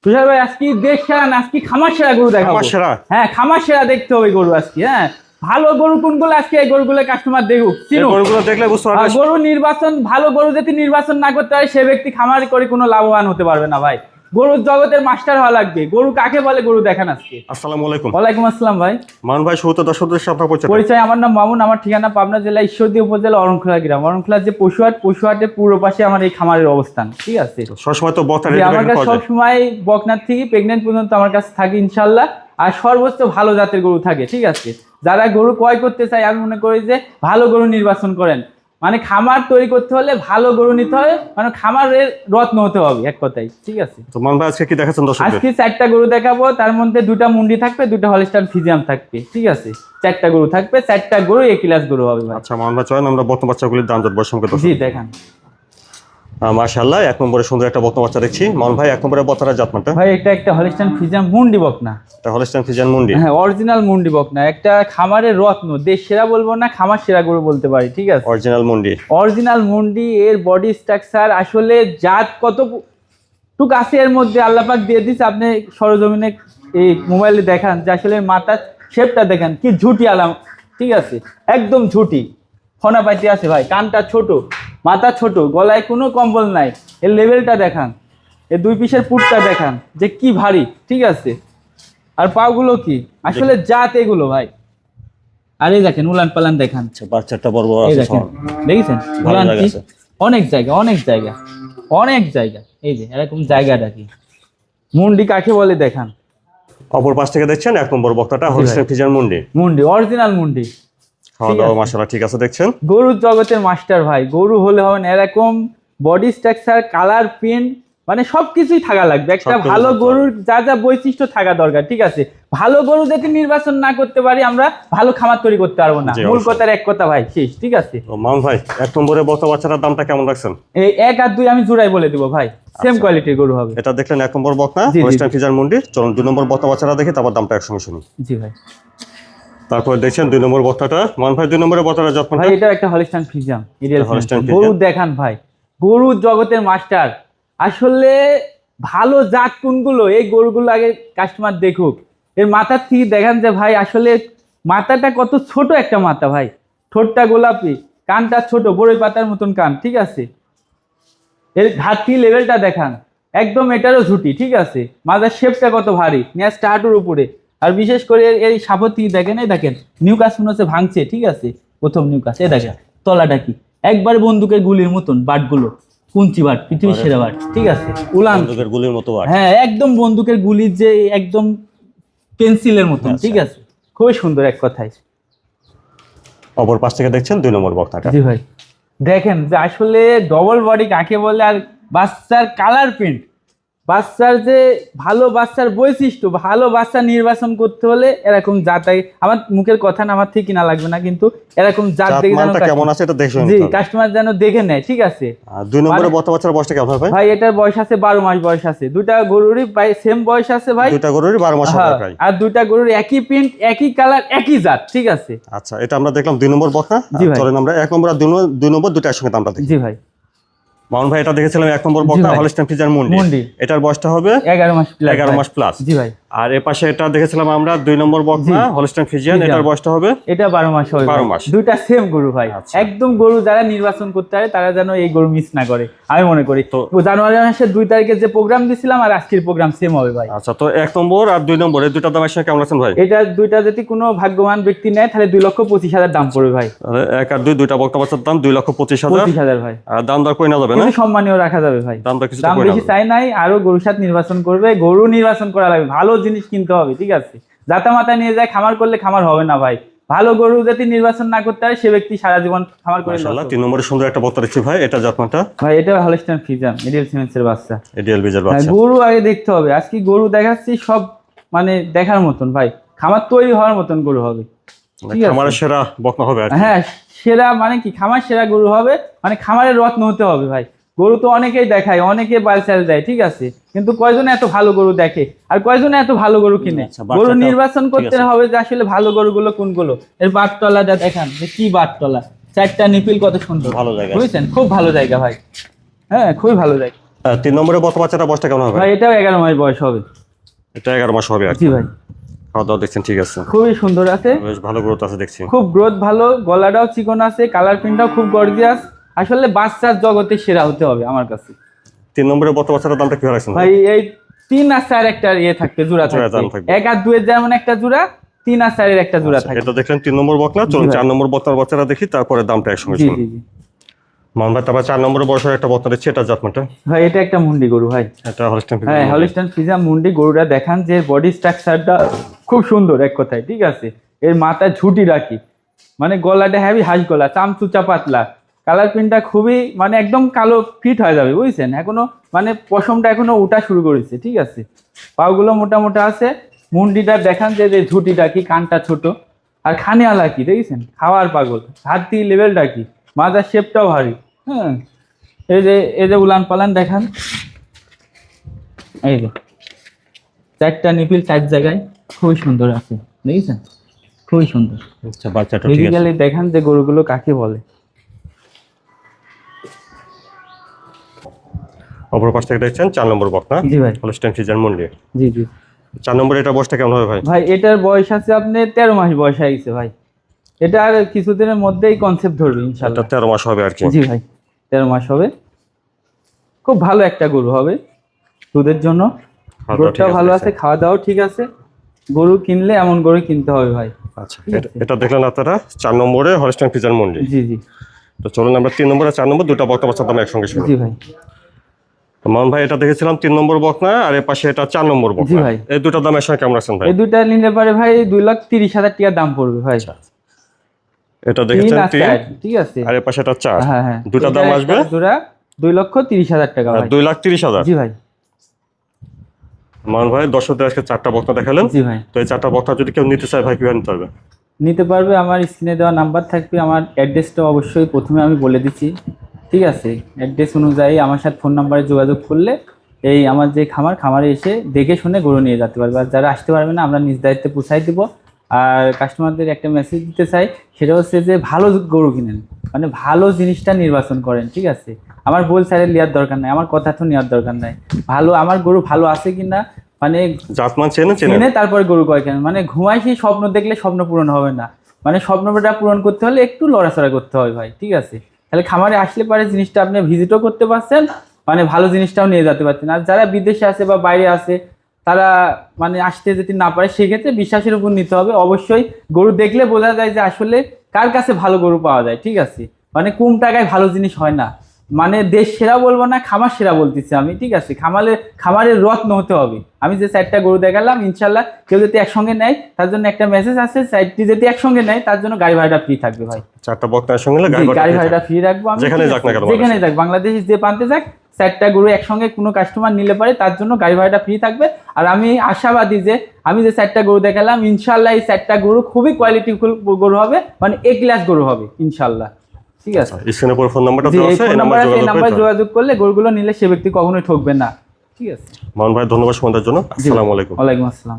তুষার ভাই আজকে দেশ সেরা না, আজকে খামার সেরা গরু দেখাবো। খামার সেরা? হ্যাঁ, খামার সেরা দেখতে হবে গরু আজকে। হ্যাঁ, ভালো গরু কোনগুলো আজকে এই গরুগুলো কাস্টমার দেখুক, চিনুক। গরুগুলো দেখলে বুঝতে পারবে। গরু নির্বাচন, ভালো গরু যদি নির্বাচন না করতে পারে সে ব্যক্তি খামার করে কোনো লাভবান হতে পারবে না ভাই। গরুর জগতের মাস্টার হওয়া লাগবে। গরু কাকে বলে গরু দেখান আজকে। আসসালামু আলাইকুম। ওয়ালাইকুম আসসালাম ভাই। মামুন ভাই, শুরুতে দর্শকদের সাথে পরিচয়, আমার নাম মামুন, আমার ঠিকানা পাবনা জেলা ঈশ্বরদী উপজেলা অরণখোলা গ্রাম। অরণখোলা যে পশুহাটের পূর্ব পাশে আমার এই খামারের অবস্থান। ঠিক আছে, সবসময় তো বকনা আমার কাছে সবসময় বকনার থেকে প্রেগনেন্ট পর্যন্ত আমার কাছে থাকে ইনশাল্লাহ। আর সর্বোচ্চ ভালো জাতের গরু থাকে। ঠিক আছে, যারা গরু ক্রয় করতে চায় আমি মনে করি যে ভালো গরু নির্বাচন করেন। মানে খামার তৈরি করতে হলে ভালো গরু নিতে হবে, মানে খামারের রত্ন হতে হবে এক কথায়। ঠিক আছে, তো মামুন ভাই আজকে কি দেখাচ্ছেন দর্শকদের? আজকে 4টা গরু দেখাবো, তার মধ্যে 2টা মুন্ডি থাকবে, 2টা হলস্টাইন ফ্রিজিয়ান থাকবে। ঠিক আছে, 4টা গরু থাকবে, 4টা গরু এক ক্লাস গরু হবে ভাই। আচ্ছা মামুন ভাই, চলেন আমরা বকনা বাচ্চাগুলির দাম জানবো সম্পর্কে। জি দেখান। মাশাআল্লাহ, এক নম্বরে সুন্দর একটা বকনা বাচ্চা দেখছি। মামুন ভাই, এক নম্বরে বকনার জাতমানটা? ভাই এটা একটা হলস্টাইন ফ্রিজিয়ান মুন্ডি বকনা। এটা হলস্টাইন ফ্রিজিয়ান মুন্ডি? হ্যাঁ, অরিজিনাল মুন্ডি বকনা, একটা খামারের রত্ন। দেশ সেরা বলবো না, খামার সেরা গরু বলতে পারি। ঠিক আছে, অরিজিনাল মুন্ডি। অরিজিনাল মুন্ডি। এর বডি স্ট্রাকচার আসলে জাত কতটুক আছে এর মধ্যে আল্লাহ পাক দিয়ে দিচ্ছে। আপনি সরজমিনে এই মোবাইলে দেখান যে আসলে মাথার শেপটা দেখেন কি ঝুটি আলাম। ঠিক আছে, একদম ঝুটি, ফনা পাইতে আছে ভাই। কানটা ছোট, মাথা ছোট, গলায় কোনো কম্বল নাই। এর লেভেলটা দেখান, এর 2 পিসের পুটটা দেখান যে কি ভারী। ঠিক আছে, আর পাগুলো কি আসলে জাত এগুলো ভাই। আর এই দেখেন উলান পালান দেখান। বাচ্চাটা বড় বড় এই আছে, দেখেন, দেখেছেন উলান কি? অনেক জায়গা, অনেক জায়গা, অনেক জায়গা। এই যে এরকম জায়গাটা কি, মুন্ডি কাকে বলে দেখান। অপর পাশ থেকে দেখছেন এক নম্বর বকনাটা হলস্টাইন ফ্রিজিয়ান মুন্ডি। মুন্ডি, অরিজিনাল মুন্ডি। খাওয়া দাওয়া মাশাআল্লাহ ঠিক আছে দেখছেন। গরুর জগতের মাস্টার ভাই। গরু হলে হবে না এরকম বডি স্ট্রাকচার, কালার, প্রিন্ট, মানে সবকিছুই থাকা লাগবে। একটা ভালো গরুর যা যা বৈশিষ্ট্য থাকা দরকার। ঠিক আছে, ভালো গরু যদি নির্বাচন না করতে পারি আমরা ভালো খামার তৈরি করতে পারবো না। মূল কথার এক কথা ভাই, শেষ। ঠিক আছে মামুন ভাই, এক নম্বরে বকনা বাচ্চাটার দামটা কেমন রাখছেন? এই 1 আর 2 আমি জোড়াই বলে দিব ভাই, সেম কোয়ালিটির গরু হবে। এটা দেখলেন এক নম্বর বকনা হলস্টাইন ফ্রিজিয়ান মুন্ডি। চলুন 2 নম্বর বকনা বাচ্চাটা দেখি, তারপর দামটা একসঙ্গে শুনি। জি ভাই। তারপর দেখছেন 2 নম্বর বকনাটা। মামুন ভাই, 2 নম্বরে বকনাটা জাতমানটা? ভাই এটা একটা হলস্টাইন ফ্রিজিয়ান। হলস্টাইন গরু দেখান ভাই, গরুর জগতের মাস্টার। আসলে ভালো জাত কোনগুলো এই গরুগুলো আগে কাস্টমার দেখুক। এর মাথার থেকে দেখান যে ভাই আসলে মাথাটা কত ছোট একটা মাথা ভাই। ঠোঁটটা গোলাপি, কানটা ছোট, বড়ই পাতার মতন কান। ঠিক আছে, এর ঘাটতি লেভেলটা দেখান, একদম এটারও ঝুটি। ঠিক আছে, মাথার শেপটা কত ভারী, নেসটা হাঁটুর উপরে। আর বিশেষ করে এই সাপোর্ট থেকে দেখেন, এই দেখেন নিউকাস মনে হচ্ছে ভাঙছে। ঠিক আছে, প্রথম নিউকাস। এই দেখেন তলাটা কি, একবারে বন্দুকের গুলির মতন বাটগুলো, কুঞ্চি বাট, পৃথিবীর সেরা বাট। ঠিক আছে, উলান বন্দুকের গুলির মতো বাট। হ্যাঁ, একদম বন্দুকের গুলির যে একদম পেন্সিলের মতন। ঠিক আছে, খুবই সুন্দর এক কথায়। অপর পাশ থেকে দেখছেন 2 নম্বর বকনাটা। জি ভাই, দেখেন যে আসলে ডবল বডি কাকে বলে। আর বাচ্চার কালার প্রিন্ট, বাচ্চার যে ভালো বাচ্চার বৈশিষ্ট্য, ভালো বাচ্চা নির্বাচন করতে হলে এরকম জাত। আমার মুখের কথা না, আমার ঠিক কিনা লাগবে না, কিন্তু এরকম জাত দেখে কেমন আছে এটা দেখুন। জি, কাস্টমার যেন দেখে নেয়। ঠিক আছে, 2 নম্বরে বকনা বাচ্চার বয়সটা কেমন হবে ভাই? এটার বয়স আছে 12 মাস বয়স আছে। 2টা গরুরই প্রায় সেম বয়স আছে ভাই। 2টা গরুরই 12 মাস হবে প্রায়। আর 2টা গরুর একই প্রিন্ট, একই কালার, একই জাত। ঠিক আছে, আচ্ছা, এটা আমরা দেখলাম 2 নম্বর বকনা। চলেন আমরা 1 নম্বর আর 2 নম্বর দুটো একসঙ্গে দামটা দেখি। জি ভাই। মামুন ভাই, এটা দেখেছিলাম 1 নম্বর বকনা হলস্টাইন ফ্রিজিয়ান মুন্ডি। এটার বয়সটা হবে 11 মাস প্লাস। 11 মাস প্লাস। জি ভাই। আর এই পাশে এটা দেখেছিলাম আমরা 2 নম্বর বকনা হলস্টাইন ফ্রিজিয়ান। এটার বয়সটা হবে এটা 12 মাস হবে। 12 মাস। দুইটা সেম গরু ভাই। একদম গরু যারা নির্বাচন করতে পারে তারা যেন এই গরু মিস না করে আমি মনে করি। তো জানুয়ারি মাসের 2 তারিখে যে প্রোগ্রাম দিছিলাম আর আজকের প্রোগ্রাম সেম হবে ভাই। আচ্ছা, তো 1 নম্বর আর 2 নম্বর এই দুইটা দাম একসাথে কেমন আছেন ভাই? এটা দুইটা যদি কোনো ভাগ্যবান ব্যক্তি নেয় তাহলে 2,25,000 দাম পড়বে ভাই। তাহলে 1 আর 2 দুইটা বকনা বাচ্চার দাম 2,25,000। 25,000 ভাই। আর দাম দর করে না যাবে না? কিছু সম্মানীয় রাখা যাবে ভাই। দাম বেশি চাই নাই, আরো গরুর সাথে নির্বাচন করবে। গরু নির্বাচন করা লাগবে, ভালো জিনিস কিনতে হবে। ঠিক আছে, জাতা মাথা নিয়ে যায় খামার করলে খামার হবে না ভাই। ভালো গরু যদি নির্বাচন না করতে পারে সে ব্যক্তি সারা জীবন খামার করে। মাশাআল্লাহ, 3 নম্বরে সুন্দর একটা বকনা দেখছি ভাই। এটা জাতমানটা? ভাই এটা হলস্টাইন ফ্রিজিয়ান এডিএল সিমেন্সের বাচ্চা। এডিএল বীজের বাচ্চা। গরু আগে দেখতে হবে। আজকে গরু দেখাচ্ছি সব মানে দেখার মতন ভাই, খামার তৈরি হওয়ার মতন গরু হবে। খামারের সেরা বকনা হবে। হ্যাঁ, সেরা মানে কি, খামার সেরা গরু হবে, মানে খামারের রত্ন হতে হবে ভাই। গরু তো অনেকেই দেখায়, অনেকে বালচাল দেয়। ঠিক আছে, কিন্তু কয়জনে এত ভালো গরু দেখে আর কয়জনে এত ভালো গরু কিনে। গরু নির্বাচন করতে হবে যে আসলে ভালো গরুগুলো কোনগুলো। এর বাটতলাটা দেখান যে কি বাটতলা, 4টা নিপিল কত সুন্দর। ভালো জায়গা, বুঝছেন, খুব ভালো জায়গা ভাই। হ্যাঁ, খুবই ভালো জায়গা। 3 নম্বরে বর্তমান বাচ্চাটা বয়সটা কেমন হবে? ভাই এটাও 11 মাস বয়স হবে। এটা 11 মাস হবে আর কি। জি ভাই, খাওয়া দাওয়া দেখছেন ঠিক আছে, খুবই সুন্দর আছে, বেশ ভালো গ্রোথ আছে দেখছি। খুব গ্রোথ ভালো, গলাটাও চিকন আছে, কালার প্রিন্টটাও খুব গর্জিয়াস। আসলে বাচ্চার জগতে সেরা হতে হবে আমার কাছে। 3 নম্বরে বর্তমান বাচ্চাটার দামটা কি রাখছেন ভাই এই 3 আর 4 একটা থাকবে, জোড়া জোড়া দাম থাকবে, থাকবে। 1 আর 2 এর যেমন একটা জোড়া, 3 আর 4 এর একটা জোড়া থাকবে। এটা দেখলেন 3 নম্বর বকনা, চলুন জি ভাই। 4 নম্বর বকনার বাচ্চাটা দেখি, তারপরে দামটা একসঙ্গে জি শুনুন। জি জি মান ভাই তারপর 4 নম্বরে বয়সের একটা বকনা দিচ্ছি, এটা জাতমানটা ভাই, এটা একটা মুন্ডি গরু ভাই। এটা হলস্টাইন হ্যাঁ, হলিস্টাইন ফ্রিজিয়ান মুন্ডি গরুটা দেখান যে বডি স্ট্রাকচারটা খুব সুন্দর এক কথায়, ঠিক আছে। এর মাথায় ঝুটি রাখি, মানে গলাটা হেভি হাঁস গলা, চামচুচা পাতলা, কালার প্রিন্টটা খুবই মানে একদম কালো ফিট হয়ে যাবে বুঝছেন। এখনো মানে পশমটা এখনো উঠা শুরু করেছে, ঠিক আছে। পাগুলো মোটা মোটা আছে, মুন্ডিটা দেখান যে যে ঝুটিটা কি, কানটা ছোট, আর খানিয়ালা কি দেখেছেন, খাওয়ার পাগল, হাতি লেভেলটা কি, মাজার শেপটাও ভারী। হ্যাঁ, এই যে উলান পালান দেখান, এই যে 4টা নিপিল 4 জায়গায়, খুবই সুন্দর আছে দেখেছেন, খুবই সুন্দর। আচ্ছা বাচ্চাটা ঠিক আছে। ফিজিক্যালি দেখান যে গরুগুলো কাকে বলে। অপর পাশ থেকে দেখছেন 4 নম্বর বকনা, জি ভাই, হলস্টাইন ফ্রিজিয়ান মুন্ডি। জি জি 4 নম্বরে এটা বয়সটা কেমন হবে ভাই? ভাই, এটার বয়স আছে আপনি 13 মাস বয়স হয়ে গেছে ভাই। এটা আর কিছুদিনের মধ্যেই কনসেপ্ট ধরবে এটা ইনশাআল্লাহ। 13 মাস হবে আর কি। জি ভাই, 13 মাস হবে, খুব ভালো একটা গরু হবে দুধের জন্য। খাওয়া দাওয়া ঠিক গরুটাও ভালো আছে, দেখছেন। খাওয়া দাওয়াও ঠিক আছে। গরু কিনলে এমন গরু কিনতে হবে ভাই। আচ্ছা এটা দেখলেন আপনারা 4 নম্বরে হলস্টাইন ফ্রিজিয়ান মুন্ডি। জি জি তো চলুন আমরা 3 নম্বর আর 4 নম্বর দুটো বকনা বাচ্চার দাম একসঙ্গে শুনি। জি ভাই, তো মান ভাই এটা দেখেছিলাম 3 নম্বর বকনা, আর এর পাশে এটা 4 নম্বর জি বকনা। ভাই। এই দুটো দাম একসঙ্গে কেমন রাখছেন ভাই? এই দুইটা নিলে পারে ভাই 2,30,000 টাকা দাম পড়বে ভাই। এটা 3 দেখেছেন আর 3, 4, ঠিক আছে। আর এর পাশে এটা 4, হ্যাঁ হ্যাঁ, দুটো দাম আসবে জোড়া 2,30,000 টাকা ভাই। 2,30,000। জি ভাই, মান ভাই দর্শকদের আজকে 4টা বকনা দেখালেন। জি ভাই, তো এই 4টা বকনা যদি কেউ নিতে চায় ভাই কিভাবে নিতে হবে? নিতে পারবে। আমার স্ক্রিনে দেওয়া নাম্বার থাকবে, আমার অ্যাড্রেসটা অবশ্যই প্রথমে আমি বলে দিচ্ছি, ঠিক আছে। অ্যাড্রেস অনুযায়ী আমার সাথে ফোন নাম্বারে যোগাযোগ করলে এই আমার যে খামারে এসে দেখে শুনে গরু নিয়ে যেতে পারবে। আর যারা আসতে পারবে না, আমরা নিজ দায়িত্বে পৌঁছাই দিব। আর কাস্টমারদের একটা মেসেজ দিতে চাই, সেটা হচ্ছে যে ভালো গরু কিনেন, মানে ভালো জিনিসটা নির্বাচন করেন, ঠিক আছে। আমার বল সাইডে নেওয়ার দরকার নাই, আমার কথা তো নেওয়ার দরকার নাই। ভালো, আমার গরু ভালো আছে কিনা মানে জাতমান চেনেন কিনে তারপরে গরু কয় কেন, মানে ঘুমাই সেই স্বপ্ন দেখলে স্বপ্ন পূরণ হবে না। মানে স্বপ্নটা পূরণ করতে হলে একটু লড়াচড়া করতে হবে ভাই, ঠিক আছে। তাহলে খামারে আসলে পারে জিনিসটা আপনি ভিজিটও করতে পারছেন, মানে ভালো জিনিসটাও নিয়ে যেতে পারছেন। আর যারা বিদেশে আছে বা বাইরে আছে, তারা মানে আসতে যদি না পারে, সেক্ষেত্রে বিশ্বাসের উপর নিতে হবে। অবশ্যই গরু দেখলে বোঝা যায় যে আসলে কার কাছে ভালো গরু পাওয়া যায়, ঠিক আছে। মানে কম টাকায় ভালো জিনিস হয় না, মানে দেশ সেরা বলবো না, খামার সেরা বলতেছি আমি, ঠিক আছে। খামারের রত্ন হতে হবে। আমি যে 4টা গরু দেখালাম, ইনশাল্লাহ কেউ যদি একসঙ্গে নেয় তার জন্য একটা মেসেজ আছে, 4টি যদি একসঙ্গে নেয় তার জন্য গাড়ি ভাড়াটা ফ্রি থাকবে ভাই। 4টা বকনার সঙ্গে গাড়ি ভাড়াটা ফ্রি রাখবো আমি, যেখানে যাক না কেন, যেখানে যাক, বাংলাদেশে যে প্রান্তে যাক, 4টা গরু একসঙ্গে কোনো কাস্টমার নিলে পারে তার জন্য গাড়ি ভাড়াটা ফ্রি থাকবে। আর আমি আশাবাদী যে আমি যে 4টা গরু দেখালাম, ইনশাল্লাহ এই 4টা গরু খুবই কোয়ালিটিফুল গরু হবে, মানে এ ক্লাস গরু হবে ইনশাল্লাহ, ঠিক আছে। স্ক্রিনে পর ফোন নাম্বারটা দেওয়া আছে, এই নাম্বারে নাম্বারে যোগাযোগ করলে গরুগুলো নিলে সে ব্যক্তি কখনোই ঠকবে না, ঠিক আছে। মান ভাই ধন্যবাদ সময়ের জন্য। আসসালামু আলাইকুম। ওয়ালাইকুম আসসালাম।